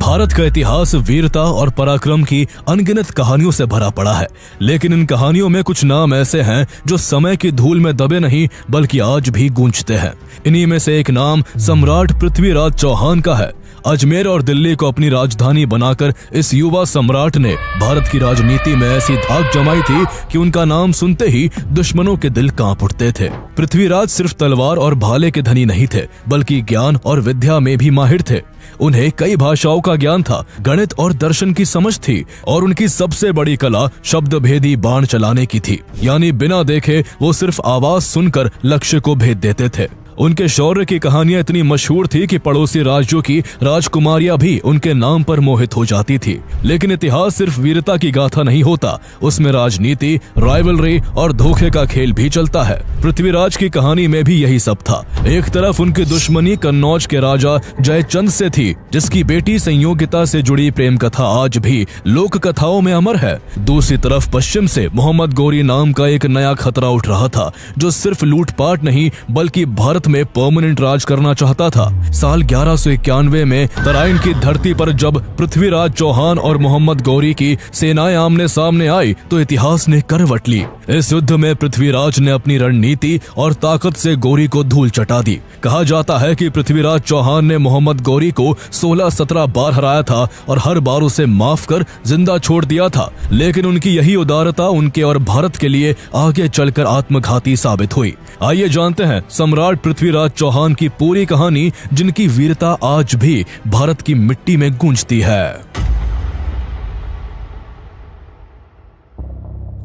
भारत का इतिहास वीरता और पराक्रम की अनगिनत कहानियों से भरा पड़ा है, लेकिन इन कहानियों में कुछ नाम ऐसे हैं जो समय की धूल में दबे नहीं बल्कि आज भी गूंजते हैं। इन्हीं में से एक नाम सम्राट पृथ्वीराज चौहान का है। अजमेर और दिल्ली को अपनी राजधानी बनाकर इस युवा सम्राट ने भारत की राजनीति में ऐसी धाक जमाई थी कि उनका नाम सुनते ही दुश्मनों के दिल कांप उठते थे। पृथ्वीराज सिर्फ तलवार और भाले के धनी नहीं थे, बल्कि ज्ञान और विद्या में भी माहिर थे। उन्हें कई भाषाओं का ज्ञान था, गणित और दर्शन की समझ थी और उनकी सबसे बड़ी कला शब्द भेदी बाण चलाने की थी। यानी बिना देखे वो सिर्फ आवाज सुनकर लक्ष्य को भेद देते थे। उनके शौर्य की कहानियां इतनी मशहूर थी कि पड़ोसी राज्यों की राजकुमारियां भी उनके नाम पर मोहित हो जाती थी। लेकिन इतिहास सिर्फ वीरता की गाथा नहीं होता, उसमें राजनीति, राइवलरी और धोखे का खेल भी चलता है। पृथ्वीराज की कहानी में भी यही सब था। एक तरफ उनकी दुश्मनी कन्नौज के राजा जयचंद से थी, जिसकी बेटी संयोगिता से जुड़ी प्रेम कथा आज भी लोक कथाओं में अमर है। दूसरी तरफ पश्चिम से मोहम्मद गौरी नाम का एक नया खतरा उठ रहा था, जो सिर्फ लूटपाट नहीं बल्कि भारत में परमानेंट राज करना चाहता था। साल 1191 में तराइन की धरती पर जब पृथ्वीराज चौहान और मोहम्मद गौरी की सेनाएं आमने सामने आई तो इतिहास ने करवट ली। इस युद्ध में पृथ्वीराज ने अपनी रणनीति और ताकत से गौरी को धूल चटा दी। कहा जाता है कि पृथ्वीराज चौहान ने मोहम्मद गौरी को 16-17 बार हराया था और हर बार उसे माफ कर जिंदा छोड़ दिया था। लेकिन उनकी यही उदारता उनके और भारत के लिए आगे चलकर आत्मघाती साबित हुई। आइए जानते हैं सम्राट पृथ्वीराज चौहान की पूरी कहानी, जिनकी वीरता आज भी भारत की मिट्टी में गूंजती है।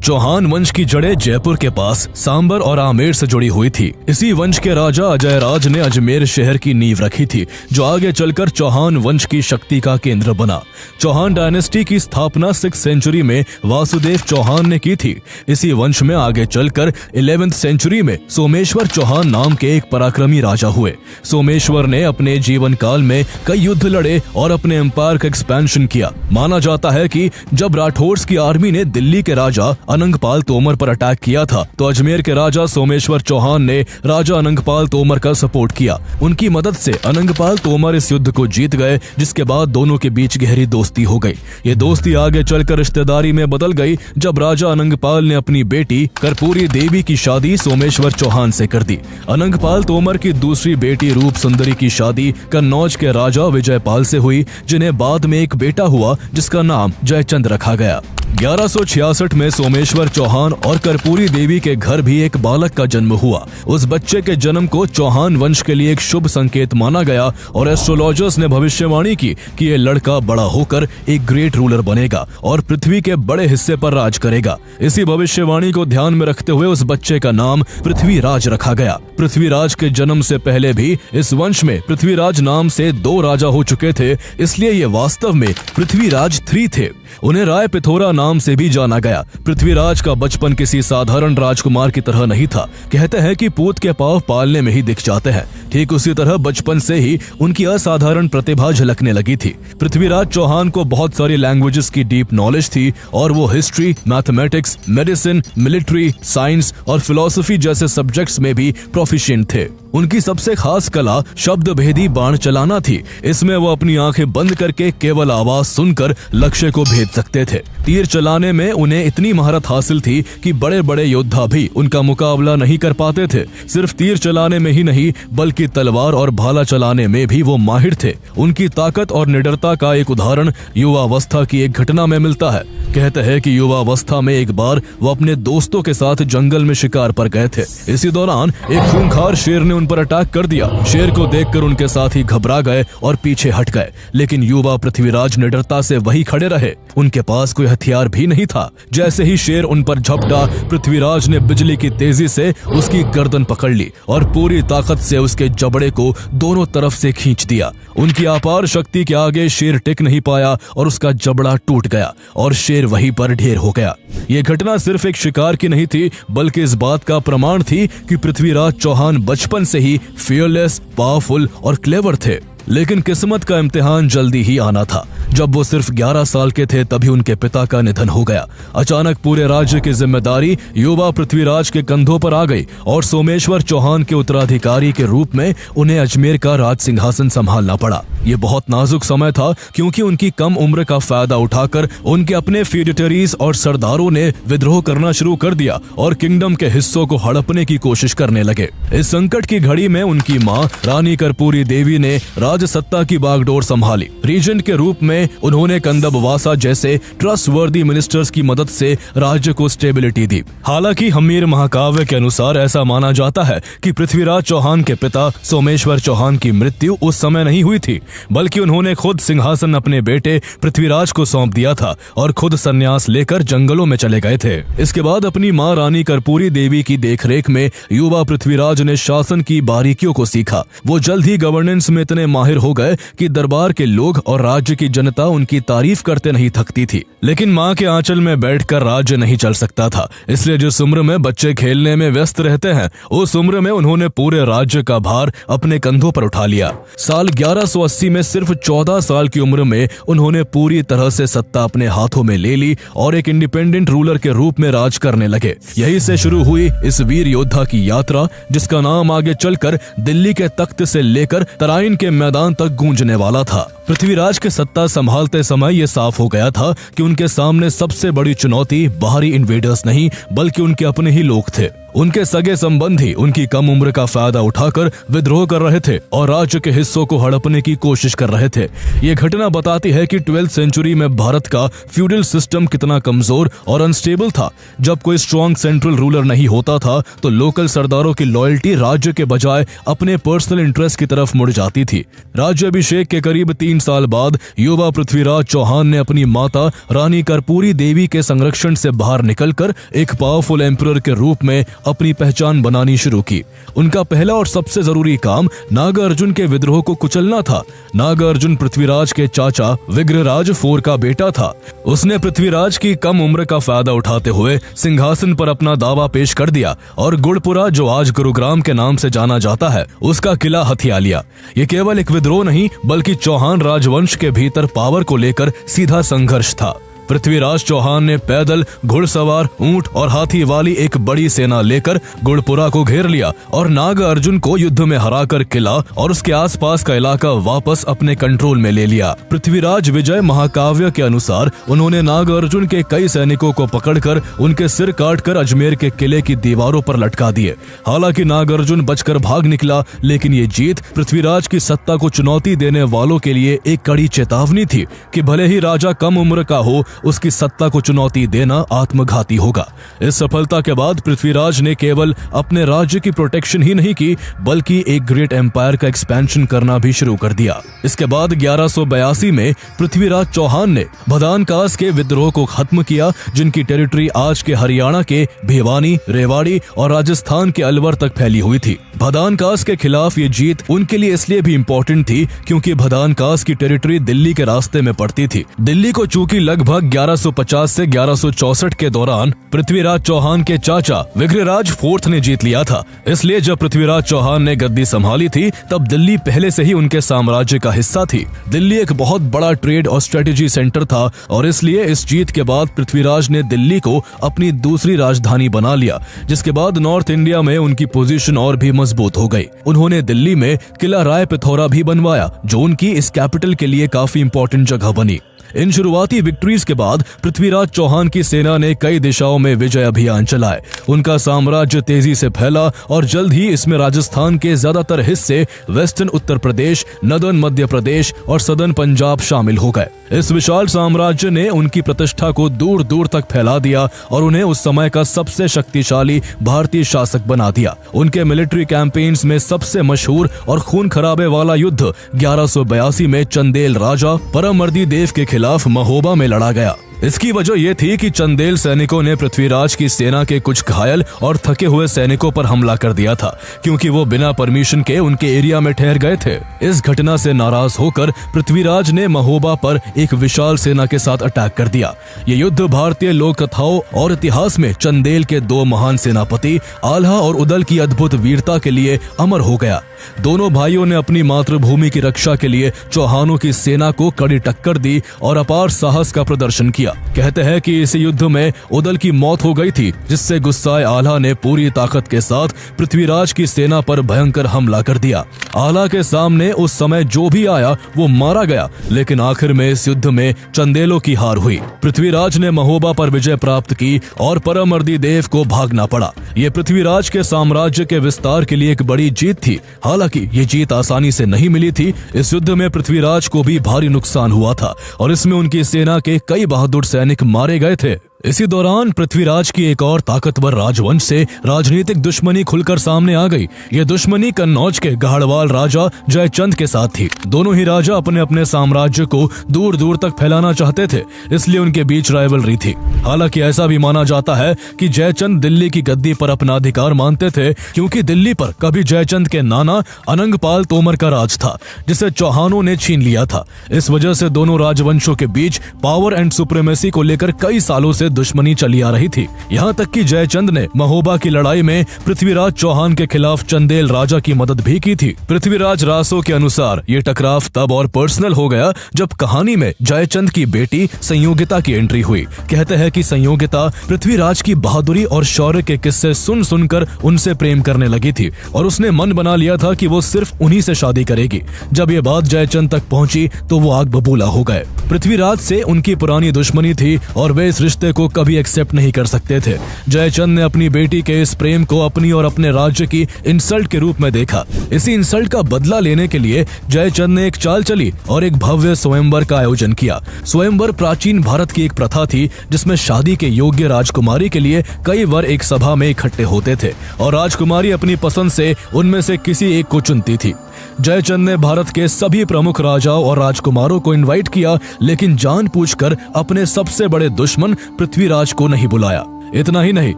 चौहान वंश की जड़ें जयपुर के पास सांबर और आमेर से जुड़ी हुई थी। इसी वंश के राजा अजयराज ने अजमेर शहर की नींव रखी थी, जो आगे चलकर चौहान वंश की शक्ति का केंद्र बना। चौहान डायनेस्टी की स्थापना 6th सेंचुरी में वासुदेव चौहान ने की थी। इसी वंश में आगे चलकर 11th सेंचुरी में सोमेश्वर चौहान नाम के एक पराक्रमी राजा हुए। सोमेश्वर ने अपने जीवन काल में कई युद्ध लड़े और अपने एम्पायर का एक्सपेंशन किया। माना जाता है कि जब राठौर्स की आर्मी ने दिल्ली के राजा अनंगपाल तोमर पर अटैक किया था, तो अजमेर के राजा सोमेश्वर चौहान ने राजा अनंगपाल तोमर का सपोर्ट किया। उनकी मदद से अनंगपाल तोमर इस युद्ध को जीत गए, जिसके बाद दोनों के बीच गहरी दोस्ती हो गई। ये दोस्ती आगे चलकर रिश्तेदारी में बदल गई, जब राजा अनंगपाल ने अपनी बेटी कर्पूरी देवी की शादी सोमेश्वर चौहान से कर दी। अनंगपाल तोमर की दूसरी बेटी रूप सुंदरी की शादी कन्नौज के राजा विजयपाल से हुई, जिन्हें बाद में एक बेटा हुआ जिसका नाम जयचंद रखा गया। 1166 में सोमेश्वर चौहान और कर्पूरी देवी के घर भी एक बालक का जन्म हुआ। उस बच्चे के जन्म को चौहान वंश के लिए एक शुभ संकेत माना गया और एस्ट्रोलॉजर्स ने भविष्यवाणी की कि ये लड़का बड़ा होकर एक ग्रेट रूलर बनेगा और पृथ्वी के बड़े हिस्से पर राज करेगा। इसी भविष्यवाणी को ध्यान में रखते हुए उस बच्चे का नाम पृथ्वीराज रखा गया। पृथ्वीराज के जन्म से पहले भी इस वंश में पृथ्वीराज नाम से 2 राजा हो चुके थे, इसलिए ये वास्तव में पृथ्वीराज 3 थे। उन्हें राय पिथोरा नाम से भी जाना गया। पृथ्वीराज का बचपन किसी साधारण राजकुमार की तरह नहीं था। कहते हैं कि पूत के पांव पालने में ही दिख जाते हैं। ठीक उसी तरह बचपन से ही उनकी असाधारण प्रतिभा झलकने लगी थी। पृथ्वीराज चौहान को बहुत सारी लैंग्वेजेस की डीप नॉलेज थी और वो history, mathematics, medicine, military, science और फिलॉसफी जैसे सब्जेक्ट्स में भी प्रोफिशिएंट थे। उनकी सबसे खास कला शब्द भेदी बाण चलाना थी। इसमें वो अपनी आंखें बंद करके केवल आवाज सुनकर लक्ष्य को भेद सकते थे। तीर चलाने में उन्हें इतनी महारत हासिल थी कि बड़े बड़े योद्धा भी उनका मुकाबला नहीं कर पाते थे। सिर्फ तीर चलाने में ही नहीं बल्कि तलवार और भाला चलाने में भी वो माहिर थे। उनकी ताकत और निडरता का एक उदाहरण युवावस्था की एक घटना में मिलता है। कहते हैं कि युवावस्था में एक बार वो अपने दोस्तों के साथ जंगल में शिकार पर गए थे। इसी दौरान एक खूंखार शेर ने उन पर अटैक कर दिया। शेर को देखकर उनके साथी घबरा गए और पीछे हट गए, लेकिन युवा पृथ्वीराज निडरता से वहीं खड़े रहे। उनके पास कोई हथियार भी नहीं था। जैसे ही शेर उन पर झपटा, पृथ्वीराज ने बिजली की तेजी से उसकी गर्दन पकड़ ली और पूरी ताकत से उसके जबड़े को दोनों तरफ से खींच दिया। उनकी अपार शक्ति के आगे शेर टिक नहीं पाया और उसका जबड़ा टूट गया और शेर वहीं पर ढेर हो गया। ये घटना सिर्फ एक शिकार की नहीं थी, बल्कि इस बात का प्रमाण थी कि पृथ्वीराज चौहान बचपन से ही फियरलेस, पावरफुल और क्लेवर थे। लेकिन किस्मत का इम्तिहान जल्दी ही आना था। जब वो सिर्फ 11 साल के थे तभी उनके पिता का निधन हो गया। अचानक पूरे राज्य की जिम्मेदारी युवा पृथ्वीराज के कंधों पर आ गई और सोमेश्वर चौहान के उत्तराधिकारी के रूप में उन्हें अजमेर का राज सिंहासन संभालना पड़ा। ये बहुत नाजुक समय था क्योंकि उनकी कम उम्र का फायदा उठाकर उनके अपने फ्यूडिटरीज और सरदारों ने विद्रोह करना शुरू कर दिया और किंगडम के हिस्सों को हड़पने की कोशिश करने लगे। इस संकट की घड़ी में उनकी मां रानी कर्पूरी देवी ने राजसत्ता की बागडोर संभाली। रीजेंट के रूप में उन्होंने कंदबवासा जैसे ट्रस्टवर्दी मिनिस्टर्स की मदद से राज्य को स्टेबिलिटी दी। हालांकि हमीर महाकाव्य के अनुसार ऐसा माना जाता है कि पृथ्वीराज चौहान के पिता सोमेश्वर चौहान की मृत्यु उस समय नहीं हुई थी, बल्कि उन्होंने खुद सिंहासन अपने बेटे पृथ्वीराज को सौंप दिया था और खुद संन्यास लेकर जंगलों में चले गए थे। इसके बाद अपनी मां रानी कर्पूरी देवी की देखरेख में युवा पृथ्वीराज ने शासन की बारीकियों को सीखा। वो जल्द ही गवर्नेंस में इतने माहिर हो गए कि दरबार के लोग और राज्य की जनता उनकी तारीफ करते नहीं थकती थी। लेकिन मां के आंचल में बैठकर राज्य नहीं चल सकता था, इसलिए जिस उम्र में बच्चे खेलने में व्यस्त रहते हैं उस उम्र में उन्होंने पूरे राज्य का भार अपने कंधों पर उठा लिया। साल 1180 में सिर्फ 14 साल की उम्र में उन्होंने पूरी तरह से सत्ता अपने हाथों में ले ली और एक इंडिपेंडेंट रूलर के रूप में राज करने लगे। यहीं से शुरू हुई इस वीर योद्धा की यात्रा, जिसका नाम आगे चलकर दिल्ली के तख्त से लेकर तराइन के मैदान तक गूंजने वाला था। पृथ्वीराज के सत्ता संभालते समय ये साफ हो गया था कि उनके सामने सबसे बड़ी चुनौती बाहरी इन्वेडर्स नहीं बल्कि उनके अपने ही लोग थे। उनके सगे संबंधी उनकी कम उम्र का फायदा उठाकर विद्रोह कर रहे थे और राज्य के हिस्सों को हड़पने की कोशिश कर रहे थे। ये घटना बताती है कि 12वीं सेंचुरी में भारत का फ्यूडल सिस्टम कितना कमजोर और अनस्टेबल था। जब कोई स्ट्रॉन्ग सेंट्रल रूलर नहीं होता था तो लोकल सरदारों की लॉयल्टी राज्य के बजाय अपने पर्सनल इंटरेस्ट की तरफ मुड़ जाती थी। राज्याभिषेक के करीब 3 साल बाद युवा पृथ्वीराज चौहान ने अपनी माता रानी कर्पूरी देवी के संरक्षण से बाहर निकलकर एक पावरफुल एम्परर के रूप में अपनी पहचान बनानी शुरू की। उनका पहला और सबसे जरूरी काम नागार्जुन के विद्रोह को कुचलना था। नागार्जुन पृथ्वीराज के चाचा विग्रहराज IV का बेटा था। उसने पृथ्वीराज की कम उम्र का फायदा उठाते हुए सिंहासन पर अपना दावा पेश कर दिया और गुड़पुरा, जो आज गुरुग्राम के नाम से जाना जाता है, उसका किला हथिया लिया। ये केवल एक विद्रोह नहीं बल्कि चौहान राजवंश के भीतर पावर को लेकर सीधा संघर्ष था। पृथ्वीराज चौहान ने पैदल, घुड़सवार, ऊंट और हाथी वाली एक बड़ी सेना लेकर गुड़पुरा को घेर लिया और नागार्जुन को युद्ध में हराकर किला और उसके आसपास का इलाका वापस अपने कंट्रोल में ले लिया। पृथ्वीराज विजय महाकाव्य के अनुसार उन्होंने नागार्जुन के कई सैनिकों को पकड़कर उनके सिर काटकर अजमेर के किले की दीवारों पर लटका दिए। हालांकि नागार्जुन बचकर भाग निकला, लेकिन ये जीत पृथ्वीराज की सत्ता को चुनौती देने वालों के लिए एक कड़ी चेतावनी थी कि भले ही राजा कम उम्र का हो, उसकी सत्ता को चुनौती देना आत्मघाती होगा। इस सफलता के बाद पृथ्वीराज ने केवल अपने राज्य की प्रोटेक्शन ही नहीं की बल्कि एक ग्रेट एम्पायर का एक्सपेंशन करना भी शुरू कर दिया। इसके बाद 1182 में पृथ्वीराज चौहान ने भदानकास के विद्रोह को खत्म किया, जिनकी टेरिटरी आज के हरियाणा के भिवानी, रेवाड़ी और राजस्थान के अलवर तक फैली हुई थी। भदानकास के खिलाफ ये जीत उनके लिए इसलिए भी इम्पोर्टेंट थी क्योंकि भदानकास की टेरिटरी दिल्ली के रास्ते में पड़ती थी। दिल्ली को चूंकि लगभग 1150 से 1164 के दौरान पृथ्वीराज चौहान के चाचा विग्रहराज IV ने जीत लिया था, इसलिए जब पृथ्वीराज चौहान ने गद्दी संभाली थी तब दिल्ली पहले से ही उनके साम्राज्य का हिस्सा थी। दिल्ली एक बहुत बड़ा ट्रेड और स्ट्रेटेजी सेंटर था और इसलिए इस जीत के बाद पृथ्वीराज ने दिल्ली को अपनी दूसरी राजधानी बना लिया, जिसके बाद नॉर्थ इंडिया में उनकी पोजीशन और भी मजबूत हो गई। उन्होंने दिल्ली में किला राय पिथौरा भी बनवाया, जो उनकी इस कैपिटल के लिए काफी इंपॉर्टेंट जगह बनी। इन शुरुआती विक्ट्रीज के बाद पृथ्वीराज चौहान की सेना ने कई दिशाओं में विजय अभियान चलाए। उनका साम्राज्य तेजी से फैला और जल्द ही इसमें राजस्थान के ज्यादातर हिस्से, वेस्टर्न उत्तर प्रदेश, नदर्न मध्य प्रदेश और सदर्न पंजाब शामिल हो गए। इस विशाल साम्राज्य ने उनकी प्रतिष्ठा को दूर दूर तक फैला दिया और उन्हें उस समय का सबसे शक्तिशाली भारतीय शासक बना दिया। उनके मिलिट्री कैंपेन्स में सबसे मशहूर और खून खराबे वाला युद्ध 1182 में चंदेल राजा परमर्दी देव के खिलाफ महोबा में लड़ा गया। इसकी वजह यह थी कि चंदेल सैनिकों ने पृथ्वीराज की सेना के कुछ घायल और थके हुए सैनिकों पर हमला कर दिया था, क्योंकि वो बिना परमिशन के उनके एरिया में ठहर गए थे। इस घटना से नाराज होकर पृथ्वीराज ने महोबा पर एक विशाल सेना के साथ अटैक कर दिया। ये युद्ध भारतीय लोक कथाओं और इतिहास में चंदेल के 2 महान सेनापति आल्हा और उदल की अद्भुत वीरता के लिए अमर हो गया। दोनों भाइयों ने अपनी मातृभूमि की रक्षा के लिए चौहानों की सेना को कड़ी टक्कर दी और अपार साहस का प्रदर्शन किया। कहते हैं कि इस युद्ध में उदल की मौत हो गई थी, जिससे गुस्साए आल्हा ने पूरी ताकत के साथ पृथ्वीराज की सेना पर भयंकर हमला कर दिया। आल्हा के सामने उस समय जो भी आया वो मारा गया, लेकिन आखिर में इस युद्ध में चंदेलों की हार हुई। पृथ्वीराज ने महोबा पर विजय प्राप्त की और परमर्दी देव को भागना पड़ा। ये पृथ्वीराज के साम्राज्य के विस्तार के लिए एक बड़ी जीत थी। हालांकि ये जीत आसानी से नहीं मिली थी। इस युद्ध में पृथ्वीराज को भी भारी नुकसान हुआ था और इसमें उनकी सेना के कई बहादुर सैनिक मारे गए थे। इसी दौरान पृथ्वीराज की एक और ताकतवर राजवंश से राजनीतिक दुश्मनी खुलकर सामने आ गई। ये दुश्मनी कन्नौज के गढ़वाल राजा जयचंद के साथ थी। दोनों ही राजा अपने अपने साम्राज्य को दूर दूर तक फैलाना चाहते थे, इसलिए उनके बीच राइवलरी थी। हालांकि ऐसा भी माना जाता है कि जयचंद दिल्ली की गद्दी पर अपना अधिकार मानते थे, क्योंकि दिल्ली पर कभी जयचंद के नाना अनंगपाल तोमर का राज था, जिसे चौहानों ने छीन लिया था। इस वजह से दोनों राजवंशों के बीच पावर एंड सुप्रीमेसी को लेकर कई सालों से दुश्मनी चली आ रही थी। यहाँ तक कि जयचंद ने महोबा की लड़ाई में पृथ्वीराज चौहान के खिलाफ चंदेल राजा की मदद भी की थी। पृथ्वीराज रासो के अनुसार ये टकराव तब और पर्सनल हो गया जब कहानी में जयचंद की बेटी संयोगिता की एंट्री हुई। कहते हैं कि संयोगिता पृथ्वीराज की बहादुरी और शौर्य के किस्से सुन सुनकर उनसे प्रेम करने लगी थी और उसने मन बना लिया था कि वो सिर्फ उन्हीं से शादी करेगी। जब ये बात जयचंद तक पहुंची तो वो आग बबूला हो गए। पृथ्वीराज से उनकी पुरानी दुश्मनी थी और वे इस रिश्ते को कभी एक्सेप्ट नहीं कर सकते थे। जयचंद ने अपनी बेटी के इस प्रेम को अपनी और अपने राज्य की इंसल्ट के रूप में देखा। इसी इंसल्ट का बदला लेने के लिए जयचंद ने एक चाल चली और एक भव्य स्वयंवर का आयोजन किया। स्वयंवर प्राचीन भारत की एक प्रथा थी, जिसमें शादी के योग्य राजकुमारी के लिए कई वर एक सभा में इकट्ठे होते थे और राजकुमारी अपनी पसंद से उनमें से किसी एक को चुनती थी। जयचंद ने भारत के सभी प्रमुख राजाओं और राजकुमारों को इनवाइट किया, लेकिन जानबूझकर अपने सबसे बड़े दुश्मन पृथ्वीराज को नहीं बुलाया। इतना ही नहीं,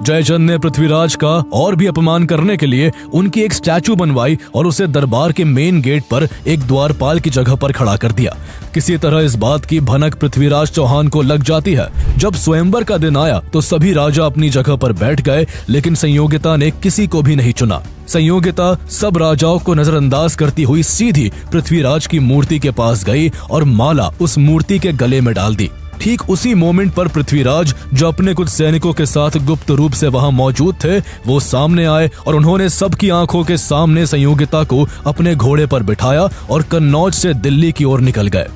जयचंद ने पृथ्वीराज का और भी अपमान करने के लिए उनकी एक स्टैचू बनवाई और उसे दरबार के मेन गेट पर एक द्वारपाल की जगह पर खड़ा कर दिया। किसी तरह इस बात की भनक पृथ्वीराज चौहान को लग जाती है। जब स्वयंवर का दिन आया तो सभी राजा अपनी जगह पर बैठ गए, लेकिन संयोगिता ने किसी को भी नहीं चुना। संयोगिता सब राजाओं को नजरअंदाज करती हुई सीधी पृथ्वीराज की मूर्ति के पास गई और माला उस मूर्ति के गले में डाल दी। ठीक उसी मोमेंट पर पृथ्वीराज, जो अपने कुछ सैनिकों के साथ गुप्त रूप से वहां मौजूद थे, वो सामने आए और उन्होंने सबकी आंखों के सामने संयोगिता को अपने घोड़े पर बिठाया और कन्नौज से दिल्ली की ओर निकल गए।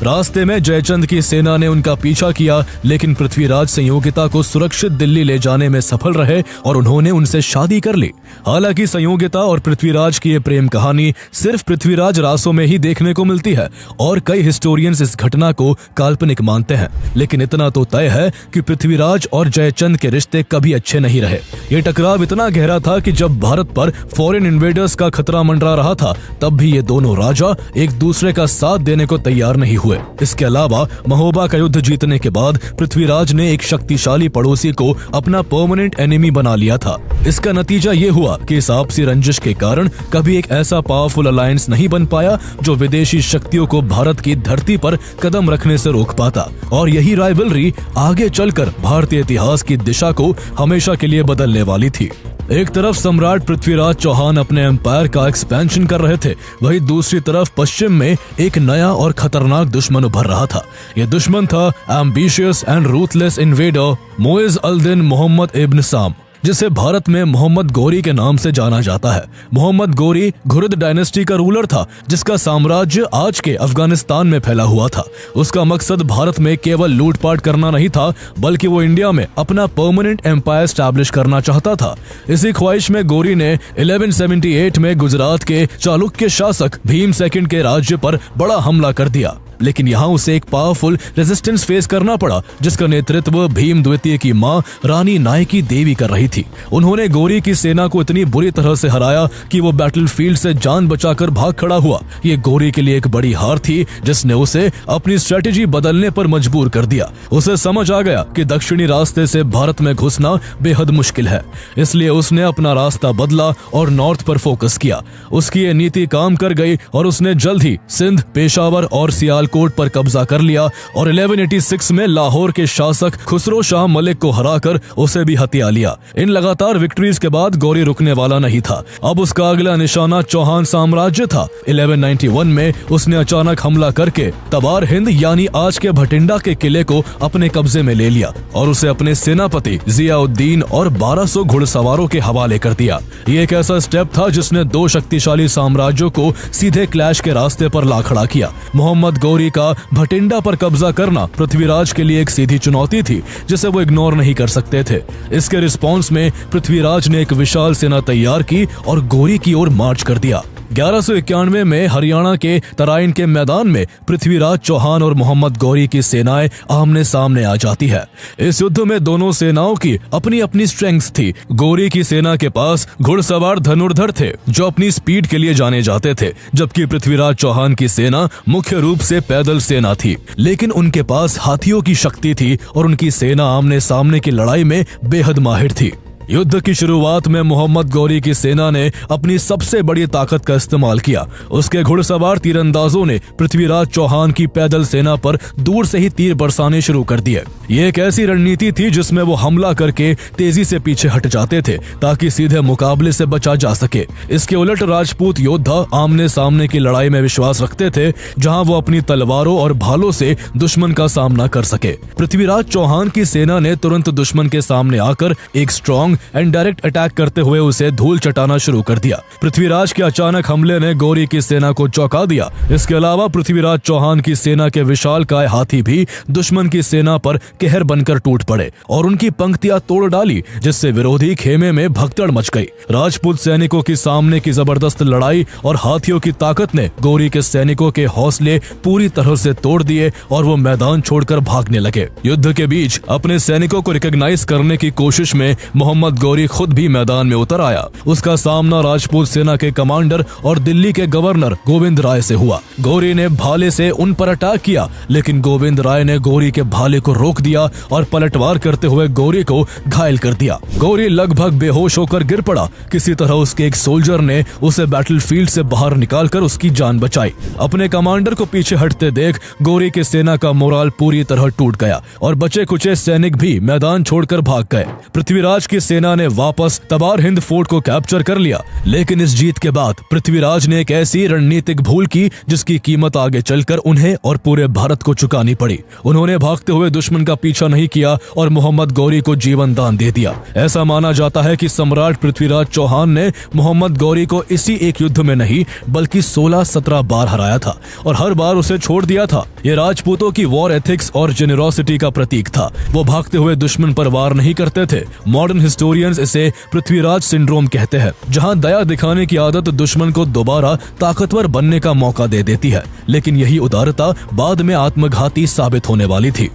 रास्ते में जयचंद की सेना ने उनका पीछा किया, लेकिन पृथ्वीराज संयोगिता को सुरक्षित दिल्ली ले जाने में सफल रहे और उन्होंने उनसे शादी कर ली। हालांकि संयोगिता और पृथ्वीराज की ये प्रेम कहानी सिर्फ पृथ्वीराज रासो में ही देखने को मिलती है और कई हिस्टोरियंस इस घटना को काल्पनिक मानते हैं, लेकिन इतना तो तय है कि पृथ्वीराज और जयचंद के रिश्ते कभी अच्छे नहीं रहे। ये टकराव इतना गहरा था कि जब भारत पर फॉरेन इन्वेडर्स का खतरा मंडरा रहा था, तब भी ये दोनों राजा एक दूसरे का साथ देने को तैयार नहीं हुए। इसके अलावा महोबा का युद्ध जीतने के बाद पृथ्वीराज ने एक शक्तिशाली पड़ोसी को अपना परमानेंट एनिमी बना लिया था। इसका नतीजा ये हुआ कि इस आपसी रंजिश के कारण कभी एक ऐसा पावरफुल अलायंस नहीं बन पाया जो विदेशी शक्तियों को भारत की धरती पर कदम रखने से रोक पाता, और यही राइवलरी आगे चलकर भारतीय इतिहास की दिशा को हमेशा के लिए बदलने वाली थी। एक तरफ सम्राट पृथ्वीराज चौहान अपने एम्पायर का एक्सपेंशन कर रहे थे, वहीं दूसरी तरफ पश्चिम में एक नया और खतरनाक दुश्मन उभर रहा था। यह दुश्मन था ambitious and ruthless invader Muizz al-Din Muhammad ibn Sam, जिसे भारत में मोहम्मद गोरी के नाम से जाना जाता है। मोहम्मद गोरी घुरिद डायनेस्टी का रूलर था, जिसका साम्राज्य आज के अफगानिस्तान में फैला हुआ था। उसका मकसद भारत में केवल लूटपाट करना नहीं था, बल्कि वो इंडिया में अपना परमानेंट एम्पायर स्टैब्लिश करना चाहता था। इसी ख्वाहिश में गोरी ने 1178 में गुजरात के चालुक्य शासक भीम सेकंड के राज्य पर बड़ा हमला कर दिया, लेकिन यहाँ उसे एक पावरफुल रेजिस्टेंस फेस करना पड़ा, जिसका नेतृत्व भीम द्वितीय की मां रानी नायकी देवी कर रही थी। उन्होंने गोरी की सेना को इतनी बुरी तरह से हराया कि वो बैटलफील्ड से जान बचाकर भाग खड़ा हुआ। ये गोरी के लिए एक बड़ी हार थी, जिसने उसे अपनी स्ट्रेटेजी बदलने पर मजबूर कर दिया। उसे समझ आ गया कि दक्षिणी रास्ते से भारत में घुसना बेहद मुश्किल है, इसलिए उसने अपना रास्ता बदला और नॉर्थ पर फोकस किया। उसकी ये नीति काम कर गई और उसने जल्द ही सिंध, पेशावर और सियाल सियालकोट पर कब्जा कर लिया और 1186 में लाहौर के शासक खुसरो शाह मलिक को हराकर उसे भी हत्या लिया। इन लगातार विक्ट्रीज के बाद गौरी रुकने वाला नहीं था। अब उसका अगला निशाना चौहान साम्राज्य था। 1191 में उसने अचानक हमला करके तबार हिंद यानी आज के भटिंडा के किले को अपने कब्जे में ले लिया और उसे अपने सेनापति जियाउद्दीन और 1200 घुड़सवारों के हवाले कर दिया। ये एक ऐसा स्टेप था जिसने दो शक्तिशाली साम्राज्यों को सीधे क्लैश के रास्ते पर ला खड़ा किया। मोहम्मद गौरी का भटिंडा पर कब्जा करना पृथ्वीराज के लिए एक सीधी चुनौती थी जिसे वो इग्नोर नहीं कर सकते थे। इसके रिस्पॉन्स में पृथ्वीराज ने एक विशाल सेना तैयार की और गौरी की ओर मार्च कर दिया। 1191 में हरियाणा के तराइन के मैदान में पृथ्वीराज चौहान और मोहम्मद गौरी की सेनाएं आमने सामने आ जाती है। इस युद्ध में दोनों सेनाओं की अपनी अपनी स्ट्रेंग्थ्स थी। गौरी की सेना के पास घुड़सवार धनुर्धर थे जो अपनी स्पीड के लिए जाने जाते थे, जबकि पृथ्वीराज चौहान की सेना मुख्य रूप से पैदल सेना थी, लेकिन उनके पास हाथियों की शक्ति थी और उनकी सेना आमने सामने की लड़ाई में बेहद माहिर थी। युद्ध की शुरुआत में मोहम्मद गौरी की सेना ने अपनी सबसे बड़ी ताकत का इस्तेमाल किया। उसके घुड़सवार तीरंदाजों ने पृथ्वीराज चौहान की पैदल सेना पर दूर से ही तीर बरसाने शुरू कर दिए। ये एक ऐसी रणनीति थी जिसमें वो हमला करके तेजी से पीछे हट जाते थे ताकि सीधे मुकाबले से बचा जा सके। इसके उलट राजपूत योद्धा आमने सामने की लड़ाई में विश्वास रखते थे, जहां वो अपनी तलवारों और भालों से दुश्मन का सामना कर सके। पृथ्वीराज चौहान की सेना ने तुरंत दुश्मन के सामने आकर एक स्ट्रॉन्ग एंड डायरेक्ट अटैक करते हुए उसे धूल चटाना शुरू कर दिया। पृथ्वीराज के अचानक हमले ने गौरी की सेना को चौंका दिया। इसके अलावा पृथ्वीराज चौहान की सेना के विशालकाय हाथी भी दुश्मन की सेना पर कहर बनकर टूट पड़े और उनकी पंक्तियां तोड़ डाली, जिससे विरोधी खेमे में भगदड़ मच गई। राजपूत सैनिकों की सामने की जबरदस्त लड़ाई और हाथियों की ताकत ने गौरी के सैनिकों के हौसले पूरी तरह से तोड़ दिए और वो मैदान छोड़कर भागने लगे। युद्ध के बीच अपने सैनिकों को रिकॉग्नाइज करने की कोशिश में मोहम्मद गौरी खुद भी मैदान में उतर आया। उसका सामना राजपूत सेना के कमांडर और दिल्ली के गवर्नर गोविंद राय से हुआ। गौरी ने भाले से उन पर अटैक किया, लेकिन गोविंद राय ने गौरी के भाले को रोक दिया और पलटवार करते हुए गौरी को घायल कर दिया। गौरी लगभग बेहोश होकर गिर पड़ा। किसी तरह उसके एक सोल्जर ने उसे बैटलफील्ड से बाहर निकालकर उसकी जान बचाई। अपने कमांडर को पीछे हटते देख गौरी की सेना का मोराल पूरी तरह टूट गया और बचे कुचे सैनिक भी मैदान छोड़कर भाग गए। पृथ्वीराज की सेना ने वापस तबार हिंद फोर्ट को कैप्चर कर लिया, लेकिन इस जीत के बाद पृथ्वीराज ने एक ऐसी रणनीतिक भूल की जिसकी कीमत आगे चलकर उन्हें और पूरे भारत को चुकानी पड़ी। उन्होंने भागते हुए दुश्मन का पीछा नहीं किया और मोहम्मद गौरी को जीवन दान दे दिया। ऐसा माना जाता है कि सम्राट पृथ्वीराज चौहान ने मोहम्मद गौरी को इसी एक युद्ध में नहीं बल्कि 16-17 बार हराया था और हर बार उसे छोड़ दिया था। ये राजपूतों की वॉर एथिक्स और जेनरोसिटी का प्रतीक था। वो भागते हुए दुश्मन पर वार नहीं करते थे। मॉडर्न हिस्टोरियंस इसे पृथ्वीराज सिंड्रोम कहते हैं, जहां दया दिखाने की आदत दुश्मन को दोबारा ताकतवर बनने का मौका दे देती है, लेकिन यही उदारता बाद में आत्मघाती साबित होने वाली थी।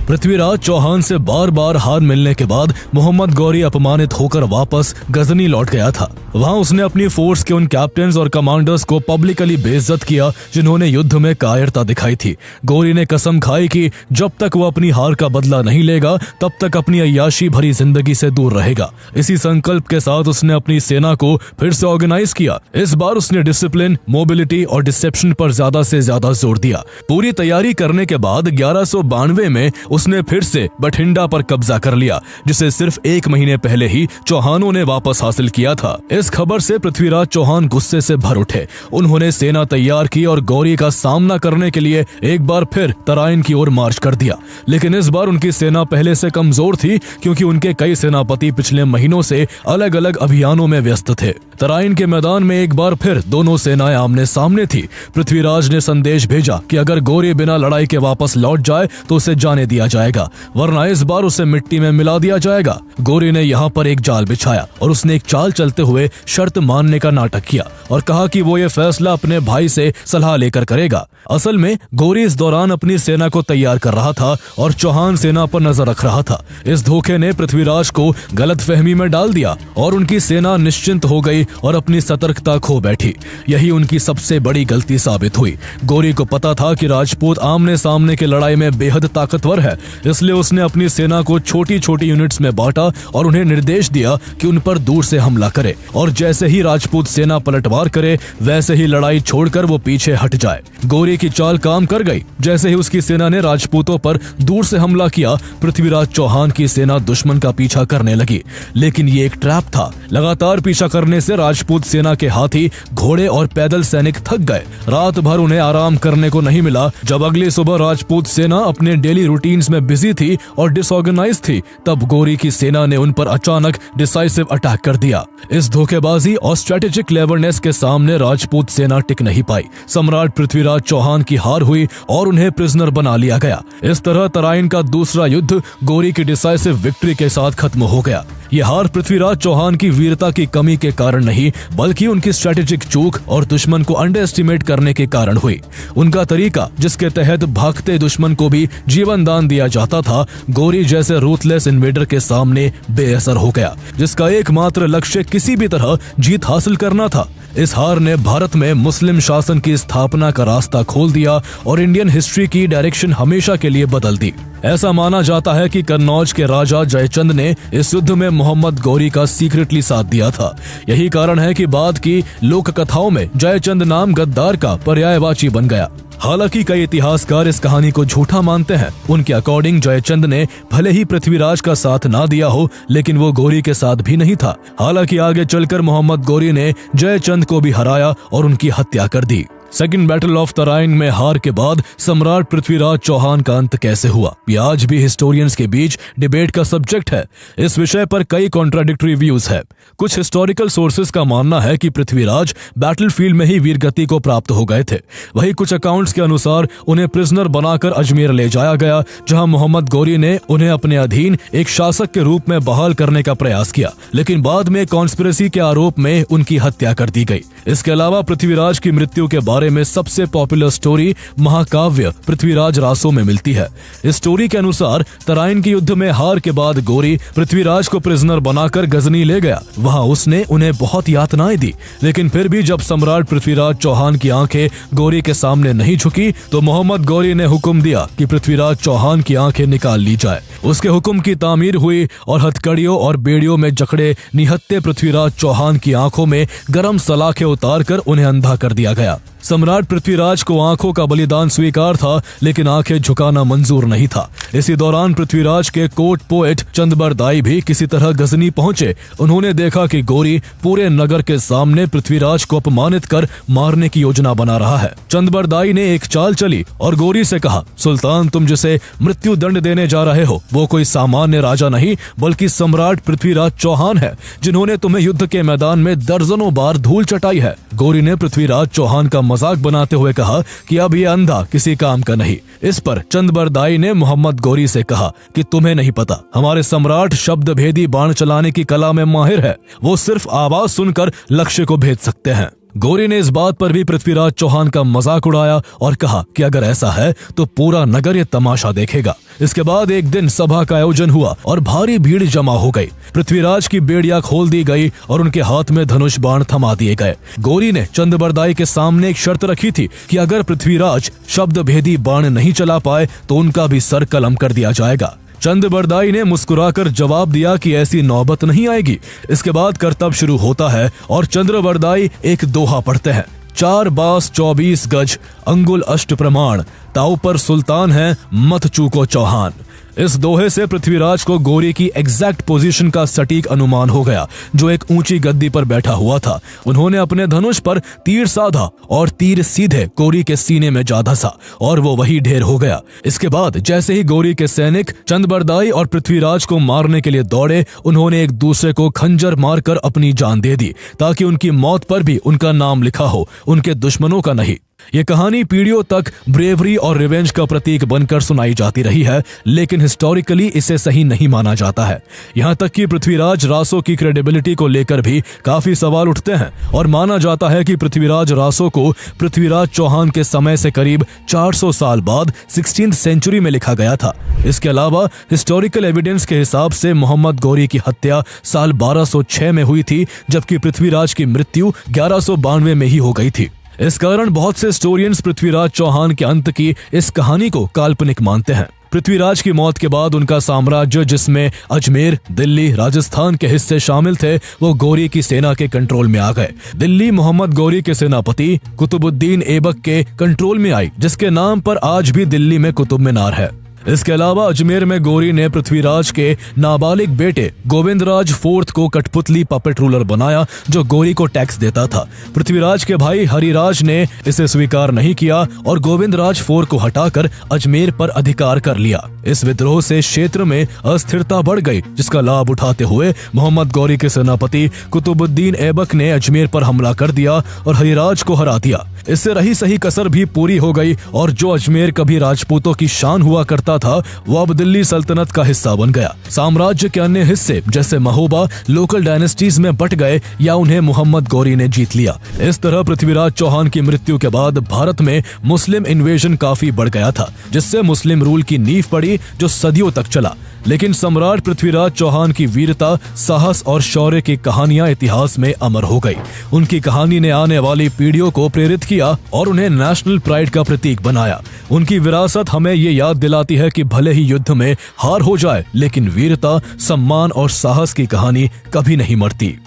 पृथ्वीराज चौहान से बार बार हार मिलने के बाद मोहम्मद गौरी अपमानित होकर वापस गजनी लौट गया था। वहां उसने अपनी फोर्स के उन कैप्टन्स और कमांडर्स को पब्लिकली बेइज्जत किया जिन्होंने युद्ध में कायरता दिखाई थी। गौरी ने कसम खाई कि जब तक वो अपनी हार का बदला नहीं लेगा तब तक अपनी अय्याशी भरी जिंदगी से दूर रहेगा। इसी संकल्प के साथ उसने अपनी सेना को फिर से ऑर्गेनाइज किया। इस बार उसने डिसिप्लिन, मोबिलिटी और डिसेप्शन पर ज्यादा से ज्यादा जोर दिया। पूरी तैयारी करने के बाद 1192 में उसने फिर से बठिंडा पर कब्जा कर लिया, जिसे सिर्फ एक महीने पहले ही चौहानों ने वापस हासिल किया था। इस खबर से पृथ्वीराज चौहान गुस्से से भर उठे। उन्होंने सेना तैयार की और गौरी का सामना करने के लिए एक बार फिर तराइन की ओर मार्च कर दिया। लेकिन इस बार उनकी सेना पहले से कमजोर थी, क्योंकि उनके कई सेनापति पिछले महीनों से अलग अलग अभियानों में व्यस्त थे। तराइन के मैदान में एक बार फिर दोनों सेनाएं आमने सामने थी। पृथ्वीराज ने संदेश भेजा कि अगर गौरी बिना लड़ाई के वापस लौट जाए तो उसे जाने दिया जाएगा, वरना इस बार उसे मिट्टी में मिला दिया जाएगा। गौरी ने यहाँ पर एक जाल बिछाया और उसने एक चाल चलते हुए शर्त मानने का नाटक किया और कहा कि वो ये फैसला अपने भाई से सलाह लेकर करेगा। असल में गौरी इस दौरान अपनी सेना को तैयार कर रहा था और चौहान सेना पर नजर रख रहा था। इस धोखे ने पृथ्वीराज को गलतफहमी में डाल दिया और उनकी सेना निश्चिंत हो गई और अपनी सतर्कता खो बैठी। यही उनकी सबसे बड़ी गलती साबित हुई। गौरी को पता था कि राजपूत आमने सामने की लड़ाई में बेहद ताकतवर है, इसलिए उसने अपनी सेना को छोटी छोटी यूनिट्स में बांटा और उन्हें निर्देश दिया कि उन पर दूर से हमला करे और जैसे ही राजपूत सेना पलटवार करे वैसे ही लड़ाई छोड़कर वो पीछे हट जाए। गौरी की चाल काम कर गई। जैसे ही उसकी सेना ने राजपूतों पर दूर से हमला किया, पृथ्वीराज चौहान की सेना दुश्मन का पीछा करने लगी। लेकिन ये एक ट्रैप था। लगातार पीछा करने से राजपूत सेना के हाथी, घोड़े और पैदल सैनिक थक गए। रात भर उन्हें आराम करने को नहीं मिला। जब अगली सुबह राजपूत सेना अपने डेली रूटीन्स में बिजी थी और डिसऑर्गेनाइज थी, तब गौरी की सेना ने उन पर अचानक डिसाइसिव अटैक कर दिया। इस धोखेबाजी और स्ट्रेटेजिक क्लेवरनेस के सामने राजपूत सेना टिक नहीं पाई। सम्राट पृथ्वीराज चौहान की हार हुई और उन्हें प्रिजनर बना लिया गया। इस तरह तराइन का दूसरा युद्ध गौरी की डिसाइसिव विक्ट्री के साथ खत्म हो गया। यह हार पृथ्वीराज चौहान की वीरता की कमी के कारण नहीं, बल्कि उनकी स्ट्रेटेजिक चूक और दुश्मन को अंडर एस्टिमेट करने के कारण हुई। उनका तरीका, जिसके तहत भागते दुश्मन को भी जीवन दान दिया जाता था, गौरी जैसे रूथलेस इन्वेडर के सामने बेअसर हो गया, जिसका एकमात्र लक्ष्य किसी भी तरह जीत हासिल करना था। इस हार ने भारत में मुस्लिम शासन की स्थापना का रास्ता खोल दिया और इंडियन हिस्ट्री की डायरेक्शन हमेशा के लिए बदल दी। ऐसा माना जाता है कि कन्नौज के राजा जयचंद ने इस युद्ध में मोहम्मद गौरी का सीक्रेटली साथ दिया था। यही कारण है कि बाद की लोक कथाओं में जयचंद नाम गद्दार का पर्यायवाची बन गया। हालांकि कई इतिहासकार इस कहानी को झूठा मानते हैं। उनके अकॉर्डिंग जयचंद ने भले ही पृथ्वीराज का साथ ना दिया हो, लेकिन वो गौरी के साथ भी नहीं था। हालांकि आगे चलकर मोहम्मद गौरी ने जयचंद को भी हराया और उनकी हत्या कर दी। सेकंड बैटल ऑफ तराइन में हार के बाद सम्राट पृथ्वीराज चौहान का अंत कैसे हुआ, ये आज भी हिस्टोरियंस के बीच डिबेट का सब्जेक्ट है। इस विषय पर कई कॉन्ट्राडिक्टरी व्यूज है। कुछ हिस्टोरिकल सोर्सेज का मानना है कि पृथ्वीराज बैटलफील्ड में ही वीरगति को प्राप्त हो गए थे। वहीं कुछ अकाउंट्स के अनुसार उन्हें प्रिजनर बनाकर अजमेर ले जाया गया, जहां मोहम्मद गौरी ने उन्हें अपने अधीन एक शासक के रूप में बहाल करने का प्रयास किया, लेकिन बाद में कॉन्स्पिरेसी के आरोप में उनकी हत्या कर दी गई। इसके अलावा पृथ्वीराज की मृत्यु के बारे में सबसे पॉपुलर स्टोरी महाकाव्य पृथ्वीराज रासो में मिलती है। इस स्टोरी के अनुसार तराइन के युद्ध में हार के बाद गौरी पृथ्वीराज को प्रिजनर बनाकर गजनी ले गया। वहां उसने उन्हें बहुत यातनाएं दी, लेकिन फिर भी जब सम्राट पृथ्वीराज चौहान की आंखें गौरी के सामने नहीं झुकी, तो मोहम्मद गौरी ने हुक्म दिया कि पृथ्वीराज चौहान की आंखें निकाल ली जाए। उसके हुक्म की तामीर हुई और हथकड़ियों और बेड़ियों में जकड़े निहत्ते पृथ्वीराज चौहान की आंखों में गर्म सलाखें उतारकर उन्हें अंधा कर दिया गया। सम्राट पृथ्वीराज को आंखों का बलिदान स्वीकार था, लेकिन आंखें झुकाना मंजूर नहीं था। इसी दौरान पृथ्वीराज के कोर्ट पोएट चंदबरदाई भी किसी तरह गजनी पहुंचे। उन्होंने देखा कि गौरी पूरे नगर के सामने पृथ्वीराज को अपमानित कर मारने की योजना बना रहा है। चंदबरदाई ने एक चाल चली और गौरी से कहा, सुल्तान, तुम जिसे मृत्यु दंड देने जा रहे हो वो कोई सामान्य राजा नहीं, बल्कि सम्राट पृथ्वीराज चौहान है, जिन्होंने तुम्हें युद्ध के मैदान में दर्जनों बार धूल चटाई है। गौरी ने पृथ्वीराज चौहान का मजाक बनाते हुए कहा कि अब ये अंधा किसी काम का नहीं। इस पर चंदबरदाई ने मोहम्मद गौरी से कहा कि तुम्हें नहीं पता, हमारे सम्राट शब्द भेदी बाण चलाने की कला में माहिर है। वो सिर्फ आवाज सुनकर लक्ष्य को भेद सकते हैं। गौरी ने इस बात पर भी पृथ्वीराज चौहान का मजाक उड़ाया और कहा कि अगर ऐसा है तो पूरा नगर ये तमाशा देखेगा। इसके बाद एक दिन सभा का आयोजन हुआ और भारी भीड़ जमा हो गई। पृथ्वीराज की बेड़ियां खोल दी गई और उनके हाथ में धनुष बाण थमा दिए गए। गौरी ने चंदबरदाई के सामने एक शर्त रखी थी कि अगर पृथ्वीराज शब्द भेदी बाण नहीं चला पाए तो उनका भी सर कलम कर दिया जाएगा। चंदबरदाई ने मुस्कुराकर जवाब दिया कि ऐसी नौबत नहीं आएगी। इसके बाद करतब शुरू होता है और चंद्रबरदाई एक दोहा पढ़ते हैं, 4 बास 24 गज अंगुल अष्ट प्रमाण, ताऊ पर सुल्तान है मत चूको चौहान। इस दोहे से पृथ्वीराज को गौरी की एग्जैक्ट पोजीशन का सटीक अनुमान हो गया, जो एक ऊंची गद्दी पर बैठा हुआ था। उन्होंने अपने धनुष पर तीर साधा और तीर सीधे गौरी के सीने में जा धंसा और वो वही ढेर हो गया। इसके बाद जैसे ही गौरी के सैनिक चंदबरदाई और पृथ्वीराज को मारने के लिए दौड़े, उन्होंने एक दूसरे को खंजर मारकर अपनी जान दे दी, ताकि उनकी मौत पर भी उनका नाम लिखा हो, उनके दुश्मनों का नहीं। ये कहानी पीढ़ियों तक ब्रेवरी और रिवेंज का प्रतीक बनकर सुनाई जाती रही है, लेकिन हिस्टोरिकली इसे सही नहीं माना जाता है। यहाँ तक कि पृथ्वीराज रासो की क्रेडिबिलिटी को लेकर भी काफी सवाल उठते हैं और माना जाता है कि पृथ्वीराज रासो को पृथ्वीराज चौहान के समय से करीब 400 साल बाद 16th सेंचुरी में लिखा गया था। इसके अलावा हिस्टोरिकल एविडेंस के हिसाब से मोहम्मद गौरी की हत्या साल 1206 में हुई थी, जबकि पृथ्वीराज की मृत्यु 1192 में ही हो गई थी। इस कारण बहुत से हिस्टोरियंस पृथ्वीराज चौहान के अंत की इस कहानी को काल्पनिक मानते हैं। पृथ्वीराज की मौत के बाद उनका साम्राज्य, जिसमें अजमेर, दिल्ली, राजस्थान के हिस्से शामिल थे, वो गौरी की सेना के कंट्रोल में आ गए। दिल्ली मोहम्मद गौरी के सेनापति कुतुबुद्दीन ऐबक के कंट्रोल में आई, जिसके नाम पर आज भी दिल्ली में कुतुब मीनार है। इसके अलावा अजमेर में गौरी ने पृथ्वीराज के नाबालिग बेटे गोविंदराज IV को कठपुतली पपेट रूलर बनाया, जो गौरी को टैक्स देता था। पृथ्वीराज के भाई हरिराज ने इसे स्वीकार नहीं किया और गोविंदराज IV को हटाकर अजमेर पर अधिकार कर लिया। इस विद्रोह से क्षेत्र में अस्थिरता बढ़ गई, जिसका लाभ उठाते हुए मोहम्मद गौरी के सेनापति कुतुबुद्दीन ऐबक ने अजमेर पर हमला कर दिया और हरिराज को हरा दिया। इससे रही सही कसर भी पूरी हो गई और जो अजमेर कभी राजपूतों की शान हुआ करता था, वो अब दिल्ली सल्तनत का हिस्सा बन गया। साम्राज्य के अन्य हिस्से जैसे महोबा लोकल डायनेस्टीज में बट गए या उन्हें मोहम्मद गौरी ने जीत लिया। इस तरह पृथ्वीराज चौहान की मृत्यु के बाद भारत में मुस्लिम इन्वेजन काफी बढ़ गया था, जिससे मुस्लिम रूल की नींव पड़ी, जो सदियों तक चला। लेकिन सम्राट पृथ्वीराज चौहान की वीरता, साहस और शौर्य की कहानियां इतिहास में अमर हो गई। उनकी कहानी ने आने वाली पीढ़ियों को प्रेरित किया और उन्हें नेशनल प्राइड का प्रतीक बनाया। उनकी विरासत हमें ये याद दिलाती है कि भले ही युद्ध में हार हो जाए, लेकिन वीरता, सम्मान और साहस की कहानी कभी नहीं मरती।